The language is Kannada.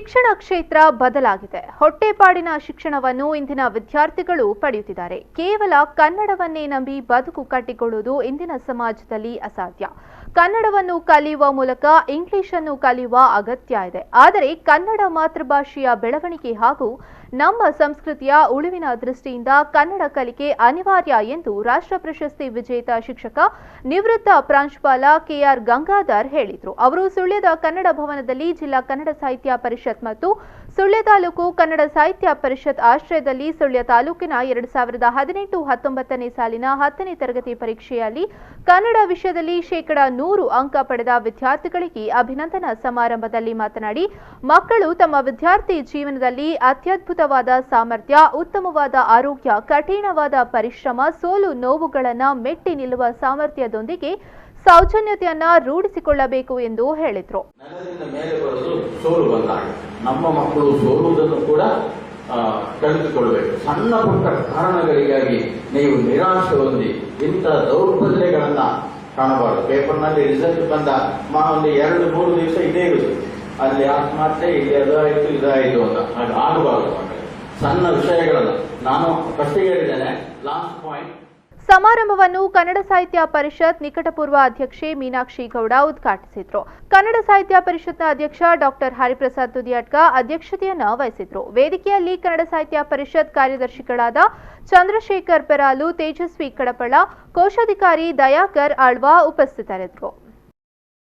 ಶಿಕ್ಷಣ ಕ್ಷೇತ್ರ ಬದಲಾಗಿದೆ. ಹೊಟ್ಟೆಪಾಡಿನ ಶಿಕ್ಷಣವನ್ನು ಇಂದಿನ ವಿದ್ಯಾರ್ಥಿಗಳು ಪಡೆಯುತ್ತಿದ್ದಾರೆ. ಕೇವಲ ಕನ್ನಡವನ್ನೇ ನಂಬಿ ಬದುಕು ಕಟ್ಟಿಕೊಳ್ಳುವುದು ಇಂದಿನ ಸಮಾಜದಲ್ಲಿ ಅಸಾಧ್ಯ. ಕನ್ನಡವನ್ನು ಕಲಿಯುವ ಮೂಲಕ ಇಂಗ್ಲಿಷ್ ಅನ್ನು ಕಲಿಯುವ ಅಗತ್ಯ ಇದೆ. ಆದರೆ ಕನ್ನಡ ಮಾತೃಭಾಷೆಯ ಬೆಳವಣಿಗೆ ಹಾಗೂ ನಮ್ಮ ಸಂಸ್ಕೃತಿಯ ಉಳಿವಿನ ದೃಷ್ಟಿಯಿಂದ ಕನ್ನಡ ಕಲಿಕೆ ಅನಿವಾರ್ಯ ಎಂದು ರಾಷ್ಟ್ರ ಪ್ರಶಸ್ತಿ ವಿಜೇತ ಶಿಕ್ಷಕ ನಿವೃತ್ತ ಪ್ರಾಂಶುಪಾಲ ಕೆಆರ್ ಗಂಗಾಧರ್ ಹೇಳಿದರು. ಅವರು ಸುಳ್ಯದ ಕನ್ನಡ ಭವನದಲ್ಲಿ ಜಿಲ್ಲಾ ಕನ್ನಡ ಸಾಹಿತ್ಯ ಪರಿಷತ್ ಮತ್ತು ಸುಳ್ಯ ತಾಲೂಕು ಕನ್ನಡ ಸಾಹಿತ್ಯ ಪರಿಷತ್ ಆಶ್ರಯದಲ್ಲಿ ಸುಳ್ಯ ತಾಲೂಕಿನ 2018-19ನೇ ಸಾಲಿನ 10ನೇ ತರಗತಿ ಪರೀಕ್ಷೆಯಲ್ಲಿ ಕನ್ನಡ ವಿಷಯದಲ್ಲಿ ಶೇಕಡಾ 100 ಅಂಕ ಪಡೆದ ವಿದ್ಯಾರ್ಥಿಗಳಿಗೆ ಅಭಿನಂದನಾ ಸಮಾರಂಭದಲ್ಲಿ ಮಾತನಾಡಿ, ಮಕ್ಕಳು ತಮ್ಮ ವಿದ್ಯಾರ್ಥಿ ಜೀವನದಲ್ಲಿ ಅತ್ಯದ್ಭುತವಾದ ಸಾಮರ್ಥ್ಯ, ಉತ್ತಮವಾದ ಆರೋಗ್ಯ, ಕಠಿಣವಾದ ಪರಿಶ್ರಮ, ಸೋಲು ನೋವುಗಳನ್ನು ಮೆಟ್ಟಿ ನಿಲ್ಲುವ ಸಾಮರ್ಥ್ಯದೊಂದಿಗೆ ಸೌಜನ್ಯತೆಯನ್ನ ರೂಢಿಸಿಕೊಳ್ಳಬೇಕು ಎಂದು ಹೇಳಿದರು. ನಮ್ಮ ಮಕ್ಕಳು ಸೋಲುವುದನ್ನು ಕೂಡ ಕಲಿತುಕೊಳ್ಳಬೇಕು. ಸಣ್ಣ ಪುಟ್ಟ ಕಾರಣಗಳಿಗಾಗಿ ನೀವು ನಿರಾಶೆ ಹೊಂದಿ ಇಂಥ ದೌರ್ಬಲ್ಯಗಳನ್ನ ಕಾಣಬಾರದು. ಪೇಪರ್ನಲ್ಲಿ ರಿಸಲ್ಟ್ ಬಂದ ಒಂದು 2-3 ದಿವಸ ಇದೇ ಇರುವುದು, ಅಲ್ಲಿ ಆತ್ಮಹತ್ಯೆ, ಇಲ್ಲಿ ಅದಾಯಿತು ಇದಾಯಿತು ಅಂತ ಹಾಗೆ ಆಗಬಾರದು. ಸಣ್ಣ ವಿಷಯಗಳನ್ನು ನಾನು ಫಸ್ಟಿಗೆ ಹೇಳಿದ್ದೇನೆ. ಲಾಸ್ಟ್ ಪಾಯಿಂಟ್, ಸಮಾರಂಭವನ್ನು ಕನ್ನಡ ಸಾಹಿತ್ಯ ಪರಿಷತ್ ನಿಕಟಪೂರ್ವ ಅಧ್ಯಕ್ಷೆ ಮೀನಾಕ್ಷಿ ಗೌಡ ಉದ್ಘಾಟಿಸಿದರು. ಕನ್ನಡ ಸಾಹಿತ್ಯ ಪರಿಷತ್ನ ಅಧ್ಯಕ್ಷ ಡಾಕ್ಟರ್ ಹರಿಪ್ರಸಾದ್ ತುದಿಯಟ್ಕ ಅಧ್ಯಕ್ಷತೆಯನ್ನು ವಹಿಸಿದರು. ವೇದಿಕೆಯಲ್ಲಿ ಕನ್ನಡ ಸಾಹಿತ್ಯ ಪರಿಷತ್ ಕಾರ್ಯದರ್ಶಿಗಳಾದ ಚಂದ್ರಶೇಖರ್ ಪೆರಾಲು, ತೇಜಸ್ವಿ ಕಡಪಳ, ಕೋಶಾಧಿಕಾರಿ ದಯಾಕರ್ ಆಳ್ವಾ ಉಪಸ್ಥಿತರಿದ್ದರು.